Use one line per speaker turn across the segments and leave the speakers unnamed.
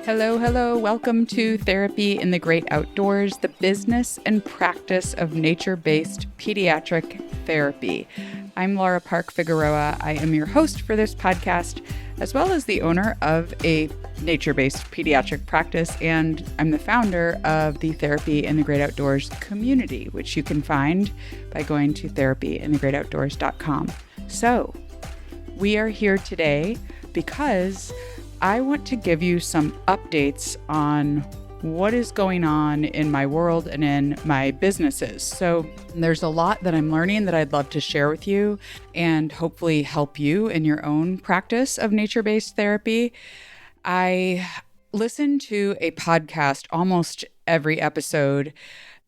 Hello, hello. Welcome to Therapy in the Great Outdoors, the business and practice of nature-based pediatric therapy. I'm Laura Park Figueroa. I am your host for this podcast, as well as the owner of a nature-based pediatric practice, and I'm the founder of the Therapy in the Great Outdoors community, which you can find by going to therapyinthegreatoutdoors.com. So, we are here today because I want to give you some updates on what is going on in my world and in my businesses. So there's a lot that I'm learning that I'd love to share with you and hopefully help you in your own practice of nature-based therapy. I listen to a podcast almost every episode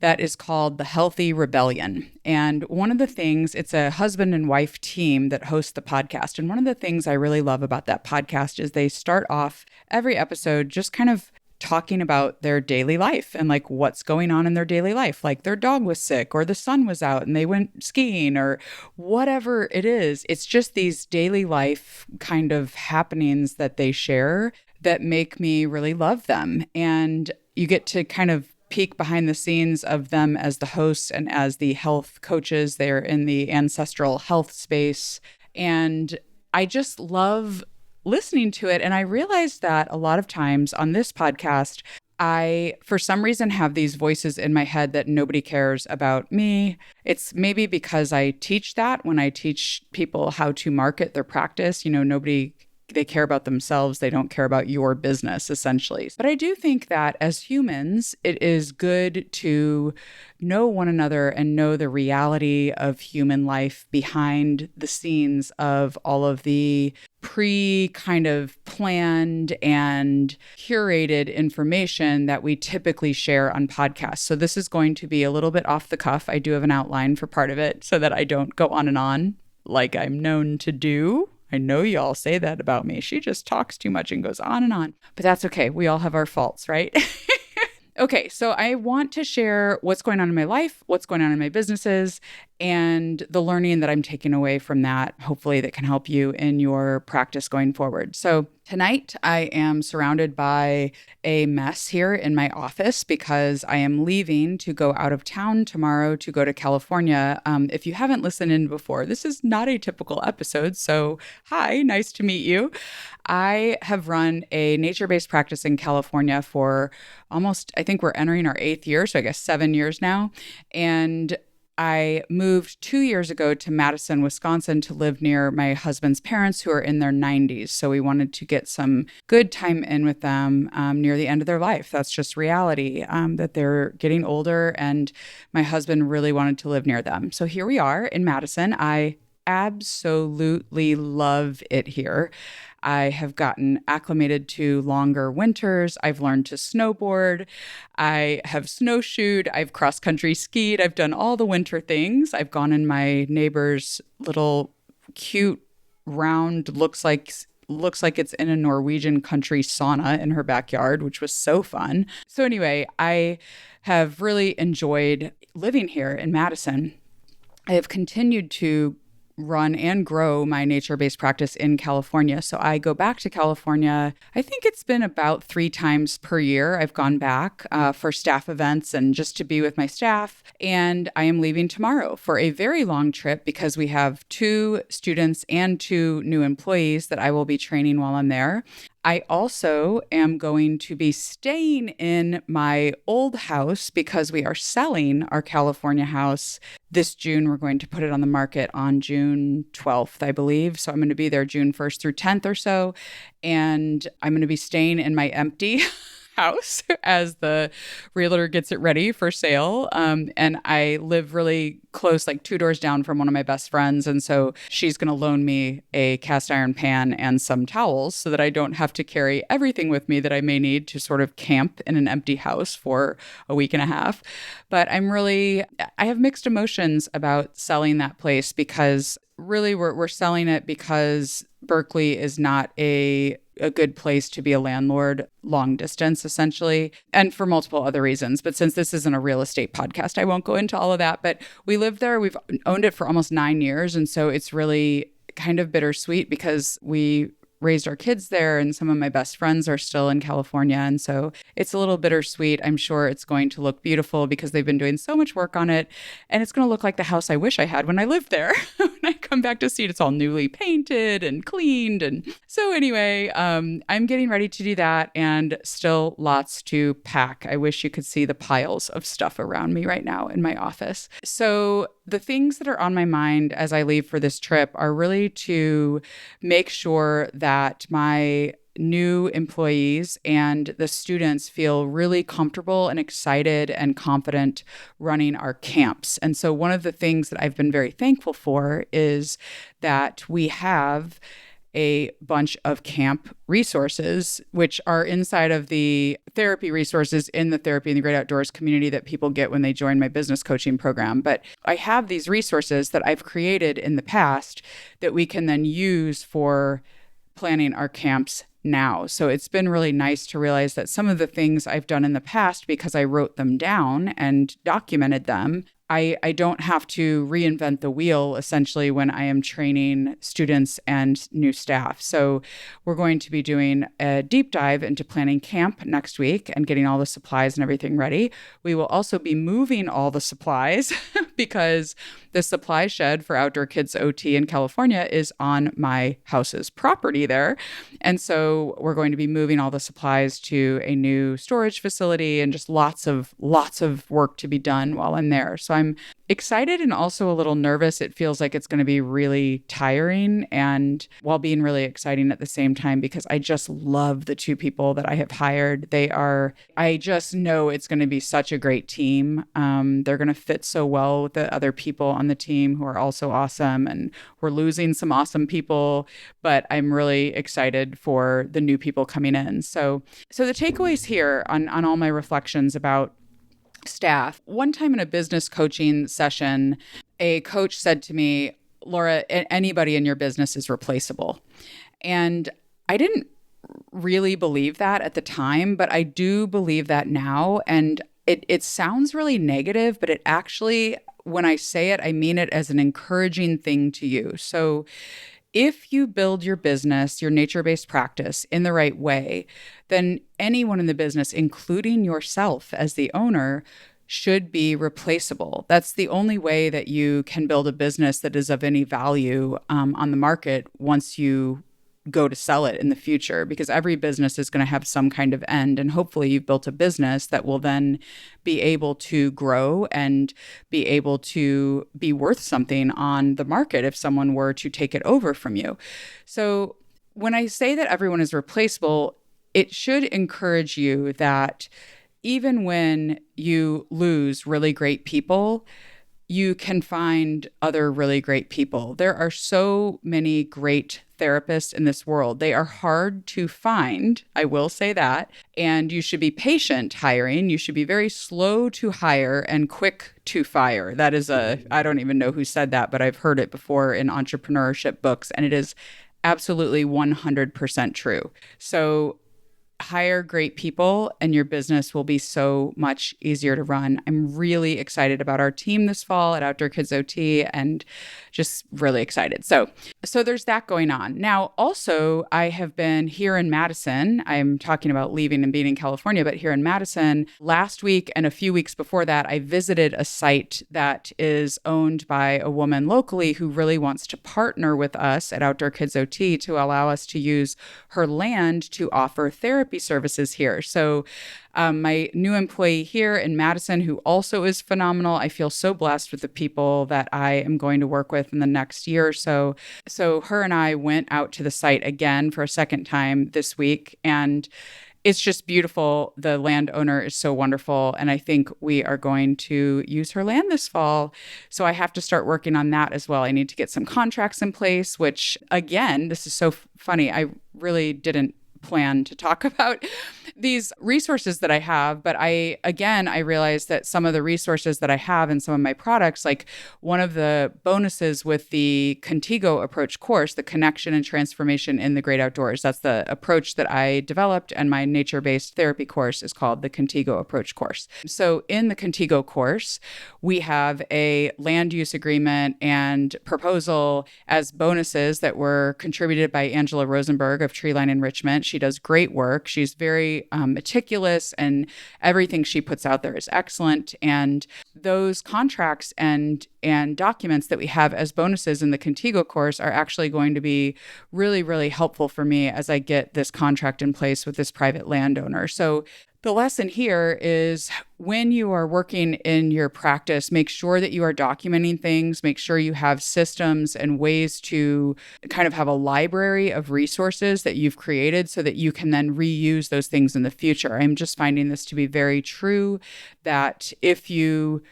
that is called The Healthy Rebellion. And one of the things, it's a husband and wife team that hosts the podcast. And one of the things I really love about that podcast is they start off every episode just kind of talking about their daily life and like what's going on in their daily life. Like their dog was sick or the sun was out and they went skiing or whatever it is. It's just these daily life kind of happenings that they share that make me really love them. And you get to kind of peek behind the scenes of them as the hosts and as the health coaches. They're in the ancestral health space. And I just love listening to it. And I realized that a lot of times on this podcast, I, for some reason, have these voices in my head that nobody cares about me. It's maybe because I teach that when I teach people how to market their practice. You know, they care about themselves. They don't care about your business, essentially. But I do think that as humans, it is good to know one another and know the reality of human life behind the scenes of all of the kind of planned and curated information that we typically share on podcasts. So this is going to be a little bit off the cuff. I do have an outline for part of it so that I don't go on and on like I'm known to do. I know y'all say that about me. She just talks too much and goes on and on. But that's okay. We all have our faults, right? Okay, so I want to share what's going on in my life, what's going on in my businesses, and the learning that I'm taking away from that, hopefully that can help you in your practice going forward. So tonight, I am surrounded by a mess here in my office because I am leaving to go out of town tomorrow to go to California. If you haven't listened in before, this is not a typical episode. So hi, nice to meet you. I have run a nature-based practice in California for almost, I think we're entering our 8th year, so I guess 7 years now. And I moved 2 years ago to Madison, Wisconsin to live near my husband's parents who are in their 90s. So we wanted to get some good time in with them near the end of their life. That's just reality, that they're getting older and my husband really wanted to live near them. So here we are in Madison. I absolutely love it here. I have gotten acclimated to longer winters. I've learned to snowboard. I have snowshoed. I've cross-country skied. I've done all the winter things. I've gone in my neighbor's little cute round, looks like it's in a Norwegian country sauna in her backyard, which was so fun. So anyway, I have really enjoyed living here in Madison. I have continued to run and grow my nature-based practice in California. So I go back to California. I think it's been about 3 times per year. I've gone back for staff events and just to be with my staff. And I am leaving tomorrow for a very long trip because we have 2 students and 2 new employees that I will be training while I'm there. I also am going to be staying in my old house because we are selling our California house this June. We're going to put it on the market on June 12th, I believe. So I'm going to be there June 1st through 10th or so. And I'm going to be staying in my empty house as the realtor gets it ready for sale. And I live really close, like 2 doors down from one of my best friends. And so she's going to loan me a cast iron pan and some towels so that I don't have to carry everything with me that I may need to sort of camp in an empty house for a week and a half. But I have mixed emotions about selling that place because really we're selling it because Berkeley is not a good place to be a landlord long distance, essentially, and for multiple other reasons. But since this isn't a real estate podcast, I won't go into all of that. But we live there. We've owned it for almost 9 years. And so it's really kind of bittersweet because we raised our kids there, and some of my best friends are still in California. And so it's a little bittersweet. I'm sure it's going to look beautiful because they've been doing so much work on it. And it's going to look like the house I wish I had when I lived there. When I come back to see it, it's all newly painted and cleaned. And so anyway, I'm getting ready to do that, and still lots to pack. I wish you could see the piles of stuff around me right now in my office. So the things that are on my mind as I leave for this trip are really to make sure that my new employees and the students feel really comfortable and excited and confident running our camps. And so one of the things that I've been very thankful for is that we have a bunch of camp resources, which are inside of the therapy resources in the Therapy in the Great Outdoors community that people get when they join my business coaching program. But I have these resources that I've created in the past that we can then use for planning our camps now. So it's been really nice to realize that some of the things I've done in the past, because I wrote them down and documented them, I don't have to reinvent the wheel essentially when I am training students and new staff. So we're going to be doing a deep dive into planning camp next week and getting all the supplies and everything ready. We will also be moving all the supplies because the supply shed for Outdoor Kids OT in California is on my house's property there. And so we're going to be moving all the supplies to a new storage facility, and just lots of work to be done while I'm there. So I'm excited and also a little nervous. It feels like it's going to be really tiring, and while being really exciting at the same time, because I just love the two people that I have hired. I just know it's going to be such a great team. They're going to fit so well with the other people on the team who are also awesome, and we're losing some awesome people, but I'm really excited for the new people coming in. So the takeaways here on all my reflections about staff. One time in a business coaching session, a coach said to me, "Laura, anybody in your business is replaceable." And I didn't really believe that at the time, but I do believe that now. And it sounds really negative, but it actually, when I say it, I mean it as an encouraging thing to you. So if you build your business, your nature-based practice in the right way, then anyone in the business, including yourself as the owner, should be replaceable. That's the only way that you can build a business that is of any value on the market once you go to sell it in the future, because every business is going to have some kind of end. And hopefully you've built a business that will then be able to grow and be able to be worth something on the market if someone were to take it over from you. So when I say that everyone is replaceable, it should encourage you that even when you lose really great people, you can find other really great people. There are so many great therapists in this world. They are hard to find, I will say that. And you should be patient hiring. You should be very slow to hire and quick to fire. That is I don't even know who said that, but I've heard it before in entrepreneurship books, and it is absolutely 100% true. So hire great people and your business will be so much easier to run. I'm really excited about our team this fall at Outdoor Kids OT, and just really excited. So there's that going on. Now, also, I have been here in Madison. I'm talking about leaving and being in California, but here in Madison, last week and a few weeks before that, I visited a site that is owned by a woman locally who really wants to partner with us at Outdoor Kids OT to allow us to use her land to offer therapy services here. So my new employee here in Madison, who also is phenomenal. I feel so blessed with the people that I am going to work with in the next year or so. So her and I went out to the site again for a second time this week, and it's just beautiful. The landowner is so wonderful, and I think we are going to use her land this fall. So I have to start working on that as well. I need to get some contracts in place, which, again, this is so funny. I really didn't plan to talk about these resources that I have. But I realized that some of the resources that I have in some of my products, like one of the bonuses with the ConTiGo approach course, the connection and transformation in the great outdoors, that's the approach that I developed. And my nature-based therapy course is called the ConTiGo approach course. So in the ConTiGo course, we have a land use agreement and proposal as bonuses that were contributed by Angela Rosenberg of Treeline Enrichment. She does great work. She's very meticulous, and everything she puts out there is excellent. And those contracts and documents that we have as bonuses in the ConTiGo course are actually going to be really, really helpful for me as I get this contract in place with this private landowner. So the lesson here is when you are working in your practice, make sure that you are documenting things, make sure you have systems and ways to kind of have a library of resources that you've created so that you can then reuse those things in the future. I'm just finding this to be very true, that if you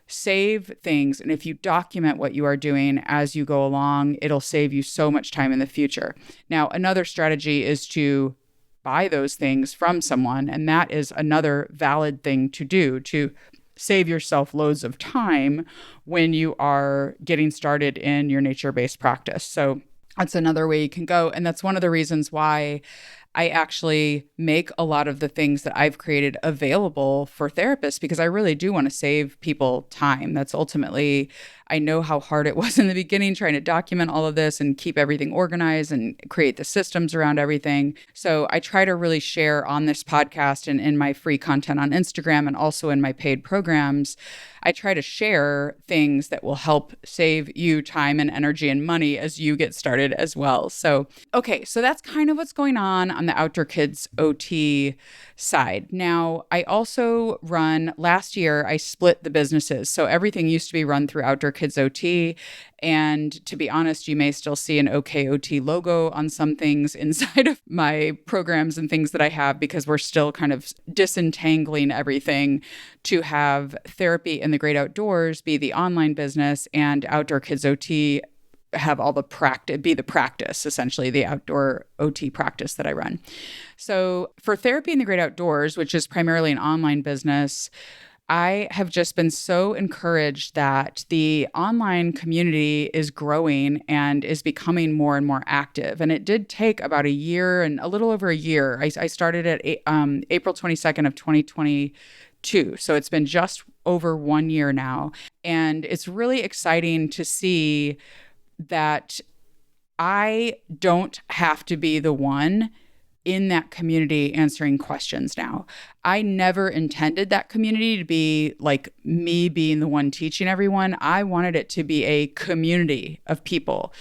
save things and if you document what you are doing as you go along, it'll save you so much time in the future. Now, another strategy is to buy those things from someone. And that is another valid thing to do to save yourself loads of time when you are getting started in your nature-based practice. So that's another way you can go. And that's one of the reasons why I actually make a lot of the things that I've created available for therapists, because I really do want to save people time. That's ultimately, I know how hard it was in the beginning trying to document all of this and keep everything organized and create the systems around everything. So I try to really share on this podcast and in my free content on Instagram and also in my paid programs. I try to share things that will help save you time and energy and money as you get started as well. So, okay, so that's kind of what's going on the Outdoor Kids OT side. Now, I also last year, I split the businesses. So everything used to be run through Outdoor Kids OT. And to be honest, you may still see an OKOT logo on some things inside of my programs and things that I have, because we're still kind of disentangling everything to have Therapy in the Great Outdoors be the online business and Outdoor Kids OT have all the practice, essentially the outdoor OT practice that I run. So for Therapy in the Great Outdoors, which is primarily an online business, I have just been so encouraged that the online community is growing and is becoming more and more active. And it did take about a year and a little over a year. I started at April 22nd of 2022. So it's been just over 1 year now. And it's really exciting to see that I don't have to be the one in that community answering questions now. I never intended that community to be like me being the one teaching everyone. I wanted it to be a community of people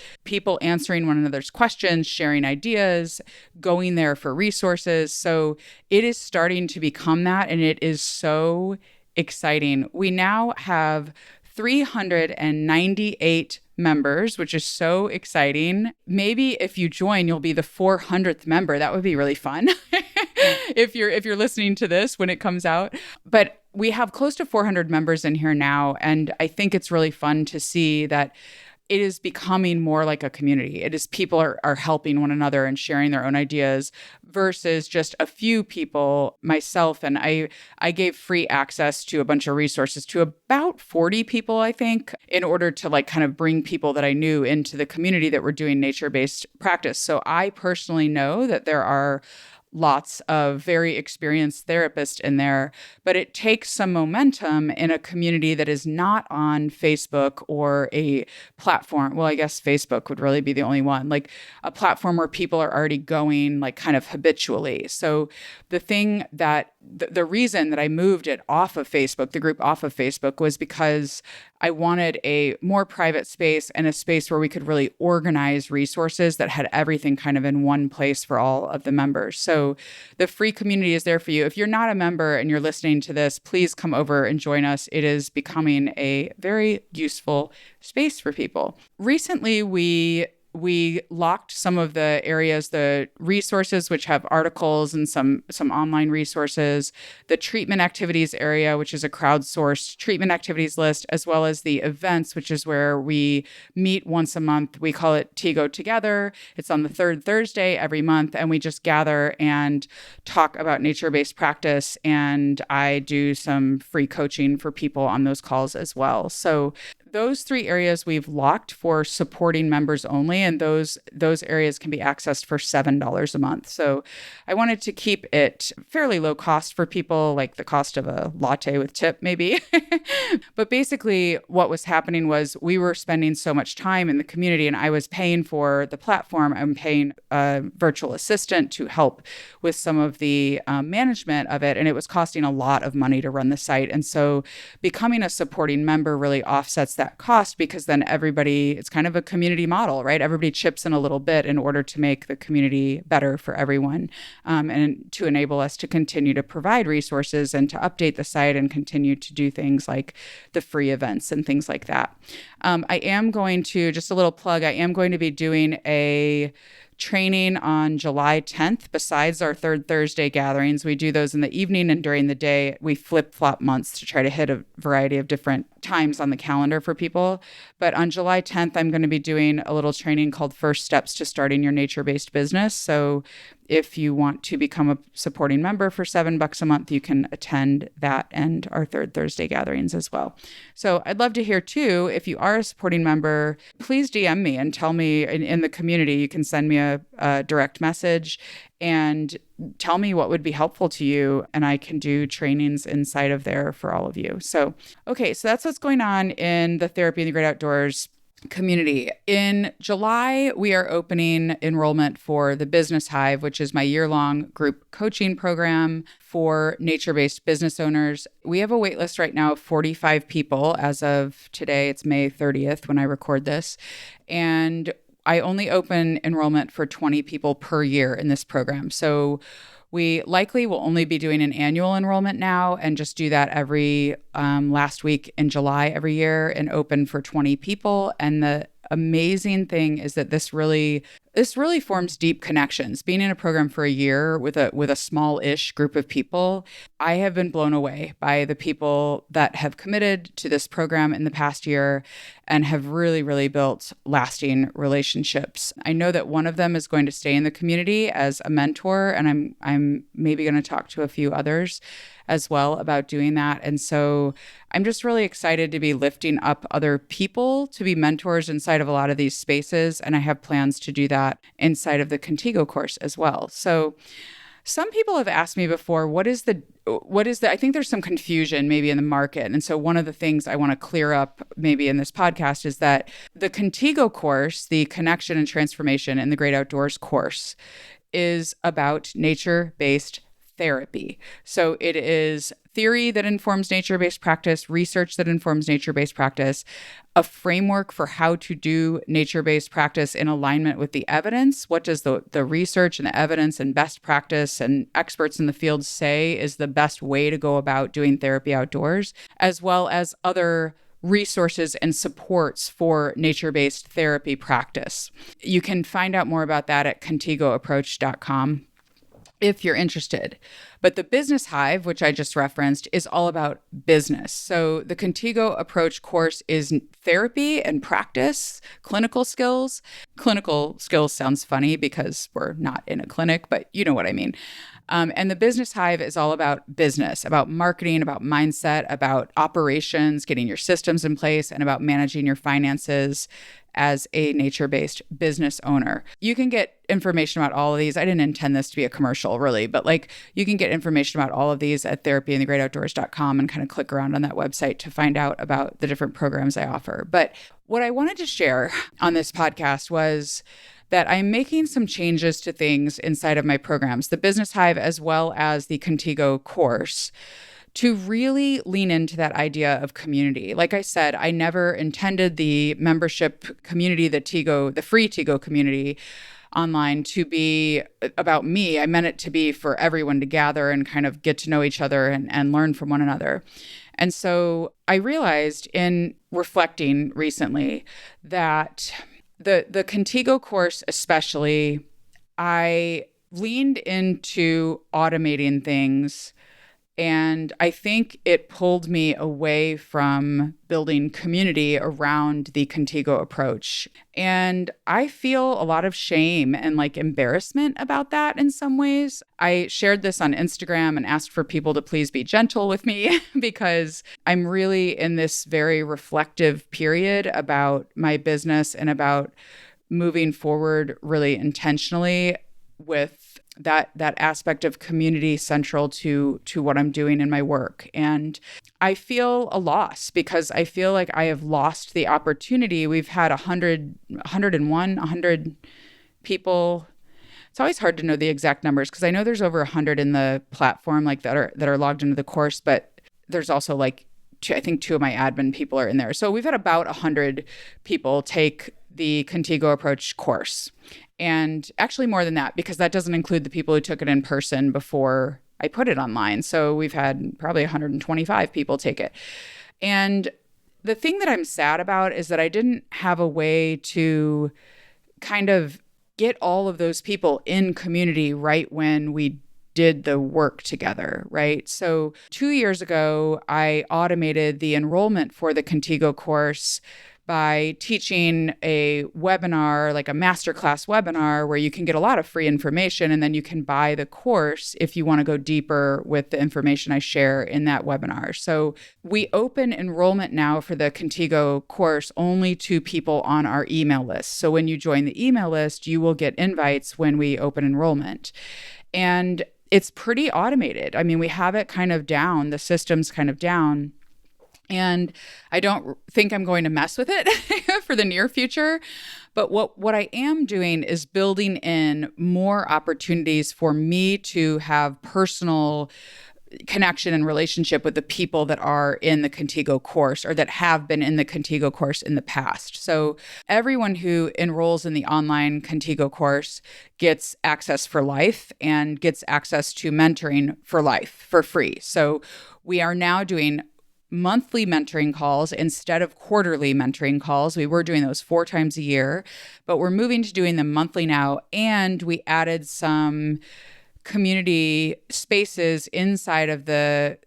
answering one another's questions, sharing ideas, going there for resources. So it is starting to become that, and it is so exciting. We now have 398 members, which is so exciting. Maybe if you join, you'll be the 400th member. That would be really fun if you're listening to this when it comes out. But we have close to 400 members in here now, and I think it's really fun to see that it is becoming more like a community. It is people are helping one another and sharing their own ideas versus just a few people, myself. And I gave free access to a bunch of resources to about 40 people, I think, in order to like kind of bring people that I knew into the community that were doing nature-based practice. So I personally know that there are lots of very experienced therapists in there, but it takes some momentum in a community that is not on Facebook or a platform. Well, I guess Facebook would really be the only one, like a platform where people are already going like kind of habitually. So the reason that I moved it off of Facebook, the group off of Facebook, was because I wanted a more private space and a space where we could really organize resources that had everything kind of in one place for all of the members. So the free community is there for you. If you're not a member and you're listening to this, please come over and join us. It is becoming a very useful space for people. Recently, we we locked some of the areas, the resources, which have articles and some online resources, the treatment activities area, which is a crowdsourced treatment activities list, as well as the events, which is where we meet once a month. We call it TGO Together. It's on the third Thursday every month, and we just gather and talk about nature-based practice, and I do some free coaching for people on those calls as well. So those three areas we've locked for supporting members only, and those areas can be accessed for $7 a month. So I wanted to keep it fairly low cost for people, like the cost of a latte with tip, maybe. But basically, what was happening was we were spending so much time in the community, and I was paying for the platform. I'm paying a virtual assistant to help with some of the management of it, and it was costing a lot of money to run the site. And so becoming a supporting member really offsets that cost, because then it's kind of a community model, right? Everybody chips in a little bit in order to make the community better for everyone, and to enable us to continue to provide resources and to update the site and continue to do things like the free events and things like that. I am going to, just a little plug, I am going to be doing a training on July 10th. Besides our third Thursday gatherings, we do those in the evening and during the day. We flip-flop months to try to hit a variety of different times on the calendar for people. But on July 10th, I'm going to be doing a little training called First Steps to Starting Your Nature-Based Business. So if you want to become a supporting member for $7 a month, you can attend that and our third Thursday gatherings as well. So I'd love to hear too, if you are a supporting member, please DM me and tell me in the community. You can send me a direct message and tell me what would be helpful to you, and I can do trainings inside of there for all of you. So, okay, so that's what's going on in the Therapy in the Great Outdoors community. In July, we are opening enrollment for the Business Hive, which is my year-long group coaching program for nature-based business owners. We have a wait list right now of 45 people. As of today, it's May 30th when I record this. And I only open enrollment for 20 people per year in this program. So we likely will only be doing an annual enrollment now and just do that every last week in July every year and open for 20 people. And the amazing thing is that this really forms deep connections. Being in a program for a year with a small-ish group of people, I have been blown away by the people that have committed to this program in the past year and have really, really built lasting relationships. I know that one of them is going to stay in the community as a mentor, and I'm maybe going to talk to a few others as well about doing that. And so I'm just really excited to be lifting up other people to be mentors inside of a lot of these spaces. And I have plans to do that inside of the ConTiGo course as well. So some people have asked me before, what is the, I think there's some confusion maybe in the market. And so one of the things I want to clear up maybe in this podcast is that the ConTiGo course, the Connection and Transformation in the Great Outdoors course, is about nature-based therapy. So it is theory that informs nature-based practice, research that informs nature-based practice, a framework for how to do nature-based practice in alignment with the evidence. What does the research and the evidence and best practice and experts in the field say is the best way to go about doing therapy outdoors, as well as other resources and supports for nature-based therapy practice. You can find out more about that at contigoapproach.com. if you're interested. But the Business Hive, which I just referenced, is all about business. So the ConTiGo Approach course is therapy and practice, clinical skills. Clinical skills sounds funny because we're not in a clinic, but you know what I mean. And the Business Hive is all about business, about marketing, about mindset, about operations, getting your systems in place, and about managing your finances as a nature-based business owner. You can get information about all of these. I didn't intend this to be a commercial, really, but you can get information about all of these at therapyinthegreatoutdoors.com and kind of click around on that website to find out about the different programs I offer. But what I wanted to share on this podcast was that I'm making some changes to things inside of my programs, the Business Hive as well as the ConTiGo course, to really lean into that idea of community. Like I said, I never intended the membership community, the free TGO community online, to be about me. I meant it to be for everyone to gather and kind of get to know each other and learn from one another. And so I realized in reflecting recently that The ConTiGo course especially, I leaned into automating things, and I think it pulled me away from building community around the ConTiGo approach. And I feel a lot of shame and like embarrassment about that in some ways. I shared this on Instagram and asked for people to please be gentle with me because I'm really in this very reflective period about my business and about moving forward really intentionally with that aspect of community central to what I'm doing in my work. And I feel a loss because I feel like I have lost the opportunity. We've had 100 people. It's always hard to know the exact numbers because I know there's over 100 in the platform like that are logged into the course, but there's also like I think 2 of my admin people are in there. So we've had about 100 people take the ConTiGo approach course. And actually more than that, because that doesn't include the people who took it in person before I put it online. So we've had probably 125 people take it. And the thing that I'm sad about is that I didn't have a way to kind of get all of those people in community right when we did the work together, right? So 2 years ago, I automated the enrollment for the ConTiGo course by teaching a webinar, like a masterclass webinar, where you can get a lot of free information and then you can buy the course if you want to go deeper with the information I share in that webinar. So we open enrollment now for the ConTiGo course only to people on our email list. So when you join the email list, you will get invites when we open enrollment. And it's pretty automated. I mean, we have it kind of down, the system's kind of down. And I don't think I'm going to mess with it for the near future. But what I am doing is building in more opportunities for me to have personal connection and relationship with the people that are in the ConTiGo course or that have been in the ConTiGo course in the past. So everyone who enrolls in the online ConTiGo course gets access for life and gets access to mentoring for life for free. So we are now doing monthly mentoring calls instead of quarterly mentoring calls. We were doing those 4 times a year, but we're moving to doing them monthly now. And we added some community spaces inside of the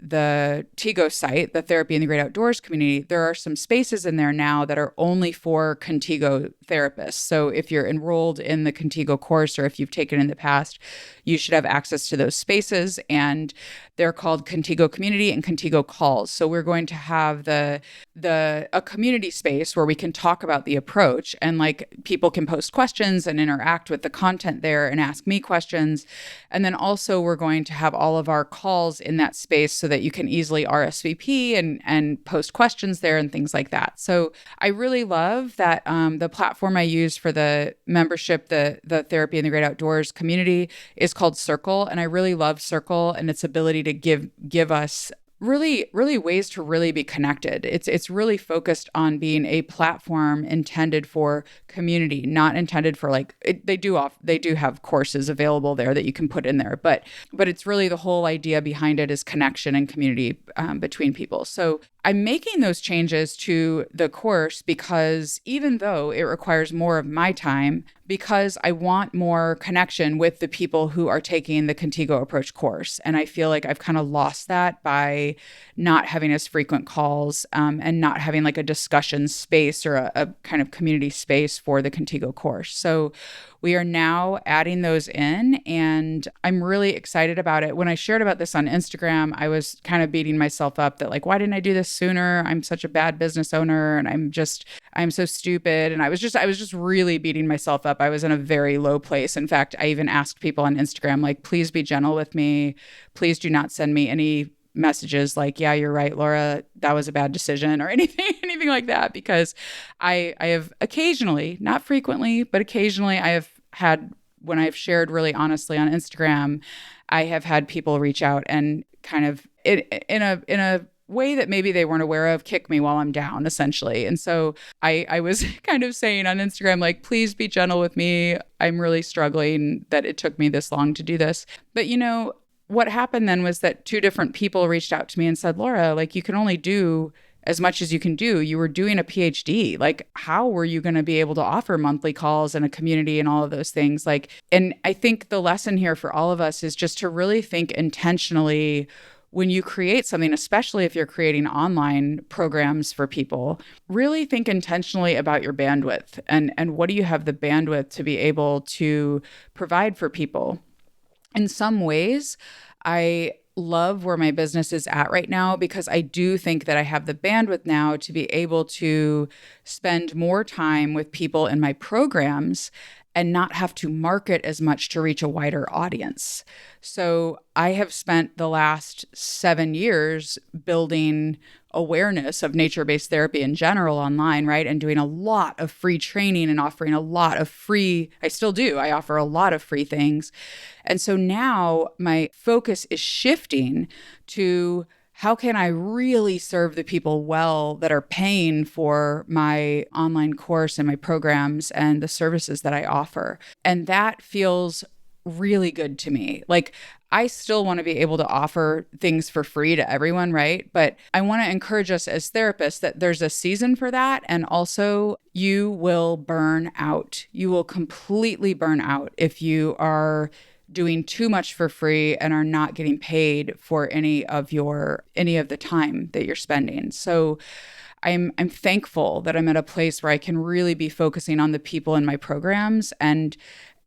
TGO site, the Therapy in the Great Outdoors community. There are some spaces in there now that are only for ConTiGo therapists. So if you're enrolled in the ConTiGo course or if you've taken in the past, you should have access to those spaces. And they're called ConTiGo Community and ConTiGo Calls. So we're going to have a community space where we can talk about the approach and like people can post questions and interact with the content there and ask me questions. And then also we're going to have all of our calls in that space so that you can easily RSVP and post questions there and things like that. So I really love that the platform I use for the membership, the Therapy in the Great Outdoors community is called Circle. And I really love Circle and its ability to give us really ways to really be connected. It's really focused on being a platform intended for community, not intended for they do have courses available there that you can put in there, but it's really the whole idea behind it is connection and community between people. So I'm making those changes to the course because even though it requires more of my time, because I want more connection with the people who are taking the ConTiGo approach course. And I feel like I've kind of lost that by not having as frequent calls and not having like a discussion space or a kind of community space for the ConTiGo course. So we are now adding those in, and I'm really excited about it. When I shared about this on Instagram, I was kind of beating myself up that like, why didn't I do this sooner? I'm such a bad business owner, and I'm so stupid. And I was just really beating myself up. I was in a very low place. In fact, I even asked people on Instagram, like, please be gentle with me. Please do not send me any messages like, yeah, you're right, Laura, that was a bad decision or anything like that, because I have occasionally, not frequently, but occasionally I have had, when I've shared really honestly on Instagram, I have had people reach out and kind of in a way that maybe they weren't aware of, kick me while I'm down, essentially. And so I was kind of saying on Instagram, like, please be gentle with me. I'm really struggling that it took me this long to do this. But what happened then was that 2 different people reached out to me and said, Laura, like, you can only do as much as you can do. You were doing a PhD. Like, how were you going to be able to offer monthly calls and a community and all of those things? Like, and I think the lesson here for all of us is just to really think intentionally when you create something, especially if you're creating online programs for people, really think intentionally about your bandwidth and what do you have the bandwidth to be able to provide for people. In some ways, I love where my business is at right now because I do think that I have the bandwidth now to be able to spend more time with people in my programs and not have to market as much to reach a wider audience. So I have spent the last 7 years building awareness of nature-based therapy in general online, right? And doing a lot of free training and offering a lot of free, I still do, I offer a lot of free things. And so now my focus is shifting to how can I really serve the people well that are paying for my online course and my programs and the services that I offer? And that feels really good to me. Like, I still want to be able to offer things for free to everyone, right? But I want to encourage us as therapists that there's a season for that. And also, you will burn out. You will completely burn out if you are doing too much for free and are not getting paid for any of the time that you're spending. So I'm thankful that I'm at a place where I can really be focusing on the people in my programs and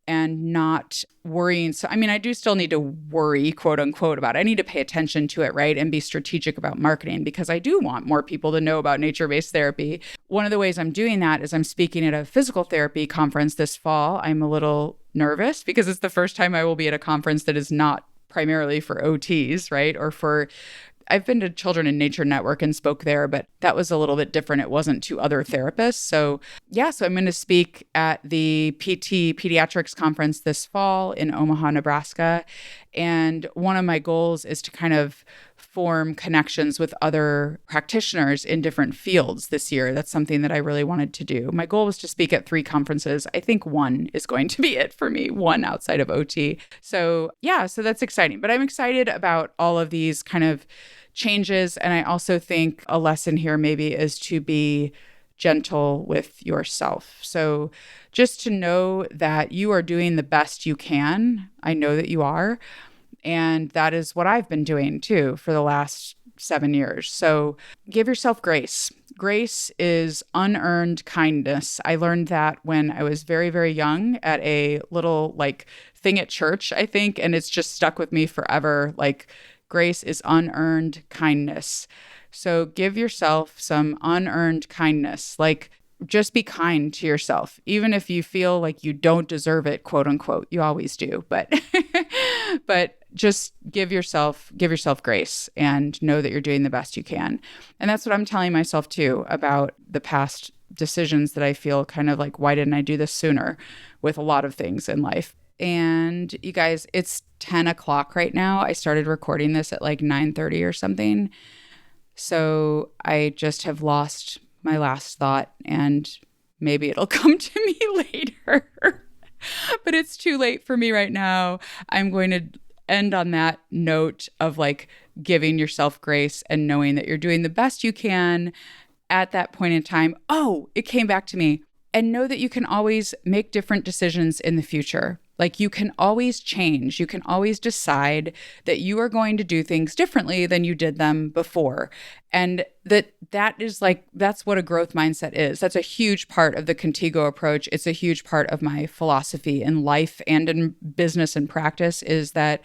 not worrying. So, I mean, I do still need to worry, quote unquote, about it. I need to pay attention to it, right? And be strategic about marketing because I do want more people to know about nature-based therapy. One of the ways I'm doing that is I'm speaking at a physical therapy conference this fall. I'm a little nervous because it's the first time I will be at a conference that is not primarily for OTs, right? I've been to Children in Nature Network and spoke there, but that was a little bit different. It wasn't to other therapists. So I'm going to speak at the Pediatrics Conference this fall in Omaha, Nebraska. And one of my goals is to kind of form connections with other practitioners in different fields this year. That's something that I really wanted to do. My goal was to speak at 3 conferences. I think one is going to be it for me, one outside of OT. So that's exciting. But I'm excited about all of these kind of changes. And I also think a lesson here maybe is to be gentle with yourself. So just to know that you are doing the best you can. I know that you are. And that is what I've been doing too for the last 7 years. So give yourself grace. Grace is unearned kindness. I learned that when I was very, very young at a little thing at church, I think, and it's just stuck with me forever. Grace is unearned kindness. So give yourself some unearned kindness. Just be kind to yourself, even if you feel like you don't deserve it, quote unquote. You always do, but just give yourself grace and know that you're doing the best you can. And that's what I'm telling myself too about the past decisions that I feel kind of like, why didn't I do this sooner with a lot of things in life? And you guys, it's 10 o'clock right now. I started recording this at 9:30 or something. So I just have lost my last thought and maybe it'll come to me later. But it's too late for me right now. I'm going to end on that note of giving yourself grace and knowing that you're doing the best you can at that point in time. Oh, it came back to me. And know that you can always make different decisions in the future. You can always change. You can always decide that you are going to do things differently than you did them before. And that's what a growth mindset is. That's a huge part of the ConTiGo approach. It's a huge part of my philosophy in life and in business and practice is that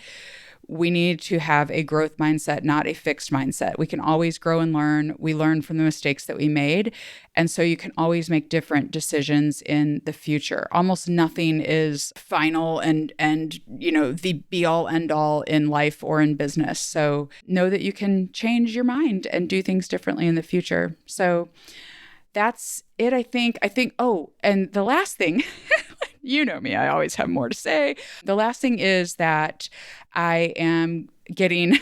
we need to have a growth mindset, not a fixed mindset. We can always grow and learn. We learn from the mistakes that we made. And so you can always make different decisions in the future. Almost nothing is final and the be all end all in life or in business. So know that you can change your mind and do things differently in the future. So that's it, I think. Oh, and the last thing, you know me, I always have more to say. The last thing is that I am getting,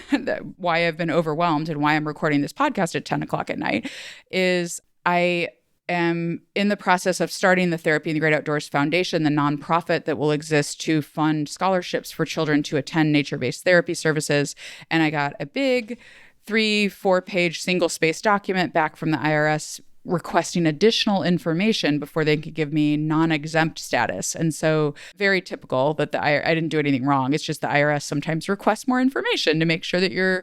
why I've been overwhelmed and why I'm recording this podcast at 10 o'clock at night is I am in the process of starting the Therapy in the Great Outdoors Foundation, the nonprofit that will exist to fund scholarships for children to attend nature-based therapy services. And I got a big 3-4 page single space document back from the IRS requesting additional information before they could give me non-exempt status. And so very typical that I didn't do anything wrong. It's just the IRS sometimes requests more information to make sure that you're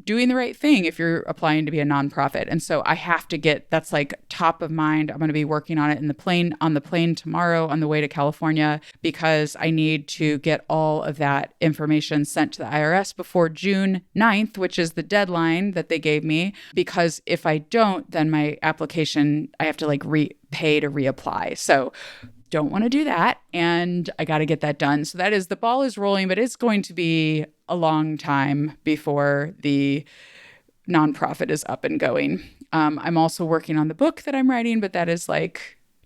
doing the right thing if you're applying to be a nonprofit. And so I have to get, that's like top of mind. I'm going to be working on it on the plane tomorrow on the way to California, because I need to get all of that information sent to the IRS before June 9th, which is the deadline that they gave me. Because if I don't, then my application, I have to pay to reapply. So don't want to do that. And I got to get that done. So the ball is rolling, but it's going to be a long time before the nonprofit is up and going. I'm also working on the book that I'm writing, but that is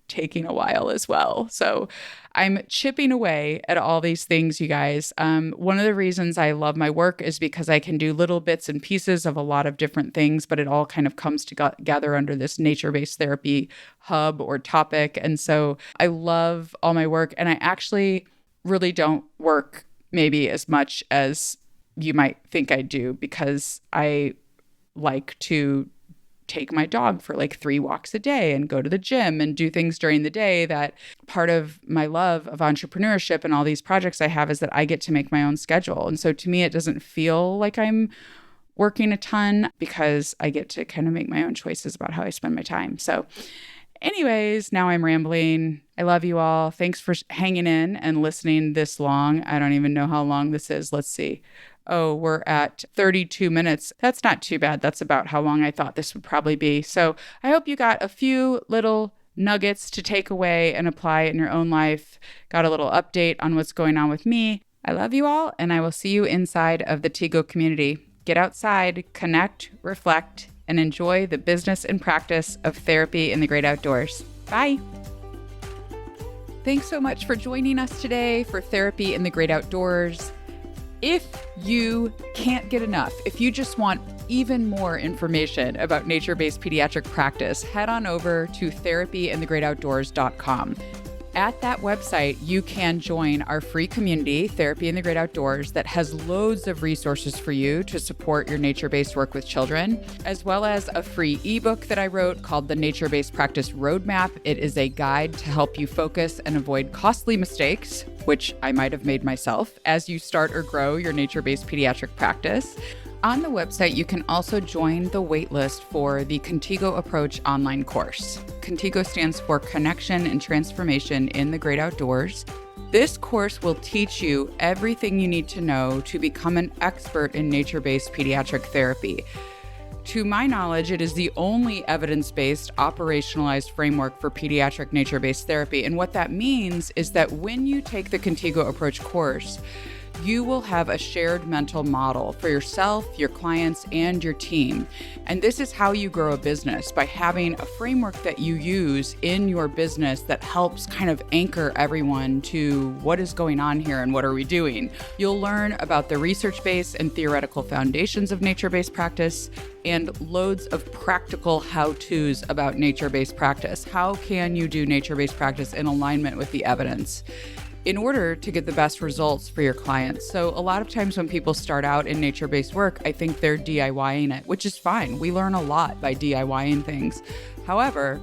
taking a while as well. So I'm chipping away at all these things, you guys. One of the reasons I love my work is because I can do little bits and pieces of a lot of different things, but it all kind of comes together under this nature-based therapy hub or topic. And so I love all my work, and I actually really don't work maybe as much as you might think I do, because I like to take my dog for 3 walks a day and go to the gym and do things during the day. That part of my love of entrepreneurship and all these projects I have is that I get to make my own schedule. And so to me, it doesn't feel like I'm working a ton, because I get to kind of make my own choices about how I spend my time. So anyways, now I'm rambling. I love you all. Thanks for hanging in and listening this long. I don't even know how long this is. Let's see. Oh, we're at 32 minutes. That's not too bad. That's about how long I thought this would probably be. So I hope you got a few little nuggets to take away and apply in your own life. Got a little update on what's going on with me. I love you all, and I will see you inside of the TGO community. Get outside, connect, reflect, and enjoy the business and practice of therapy in the great outdoors. Bye. Thanks so much for joining us today for Therapy in the Great Outdoors. If you can't get enough, if you just want even more information about nature-based pediatric practice, head on over to therapyinthegreatoutdoors.com. At that website, you can join our free community, Therapy in the Great Outdoors, that has loads of resources for you to support your nature-based work with children, as well as a free ebook that I wrote called The Nature-Based Practice Roadmap. It is a guide to help you focus and avoid costly mistakes, which I might have made myself, as you start or grow your nature-based pediatric practice. On the website, you can also join the waitlist for the ConTiGo Approach online course. ConTiGo stands for Connection and Transformation in the Great Outdoors. This course will teach you everything you need to know to become an expert in nature-based pediatric therapy. To my knowledge, it is the only evidence-based, operationalized framework for pediatric nature-based therapy. And what that means is that when you take the ConTiGo Approach course, you will have a shared mental model for yourself, your clients, and your team. And this is how you grow a business, by having a framework that you use in your business that helps kind of anchor everyone to what is going on here and what are we doing. You'll learn about the research-based and theoretical foundations of nature-based practice and loads of practical how-tos about nature-based practice. How can you do nature-based practice in alignment with the evidence in order to get the best results for your clients? So a lot of times when people start out in nature-based work, I think they're DIYing it, which is fine. We learn a lot by DIYing things. However,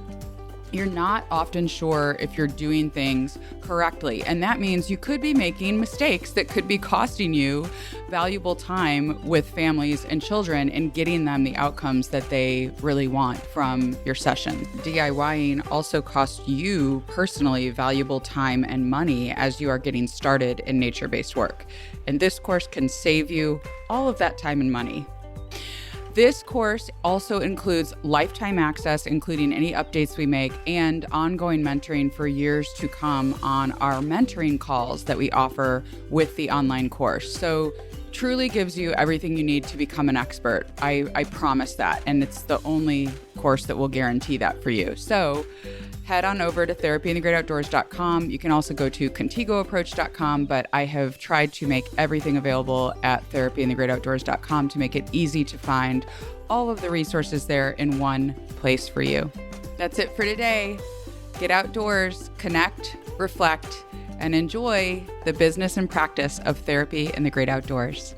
you're not often sure if you're doing things correctly. And that means you could be making mistakes that could be costing you valuable time with families and children and getting them the outcomes that they really want from your session. DIYing also costs you personally valuable time and money as you are getting started in nature-based work. And this course can save you all of that time and money. This course also includes lifetime access, including any updates we make, and ongoing mentoring for years to come on our mentoring calls that we offer with the online course. So truly gives you everything you need to become an expert. I promise that. And it's the only course that will guarantee that for you. So head on over to therapyinthegreatoutdoors.com. You can also go to contigoapproach.com, but I have tried to make everything available at therapyinthegreatoutdoors.com to make it easy to find all of the resources there in one place for you. That's it for today. Get outdoors, connect, reflect, and enjoy the business and practice of therapy in the great outdoors.